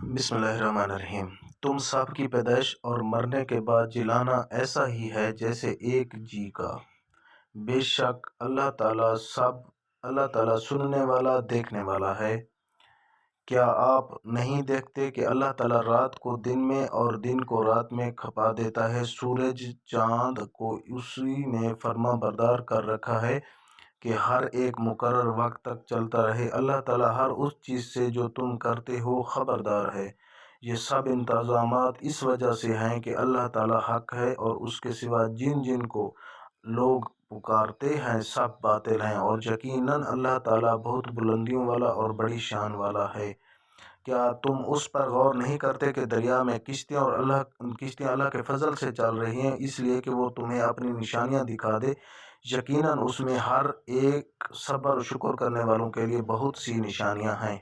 बिस्मिल्लाहिर्रहमानिर्रहीम। तुम सब की पैदाइश और मरने के बाद जिलाना ऐसा ही है जैसे एक जी का। बेशक अल्लाह ताला सुनने वाला देखने वाला है। क्या आप नहीं देखते कि अल्लाह ताला रात को दिन में और दिन को रात में खपा देता है। सूरज चांद को उसी ने फर्मा बरदार कर रखा है कि हर एक मुकर्रर वक्त तक चलता रहे। अल्लाह ताला हर उस चीज़ से जो तुम करते हो खबरदार है। ये सब इंतज़ामात इस वजह से हैं कि अल्लाह ताला हक है और उसके सिवा जिन जिन को लोग पुकारते हैं सब बातिल हैं, और यकीनन अल्लाह ताला बहुत बुलंदियों वाला और बड़ी शान वाला है। क्या तुम उस पर गौर नहीं करते कि दरिया में किश्तियाँ अल्लाह के फजल से चल रही हैं, इसलिए कि वो तुम्हें अपनी निशानियाँ दिखा दे। यकीनन उसमें हर एक सब्र और शुक्र करने वालों के लिए बहुत सी निशानियाँ हैं।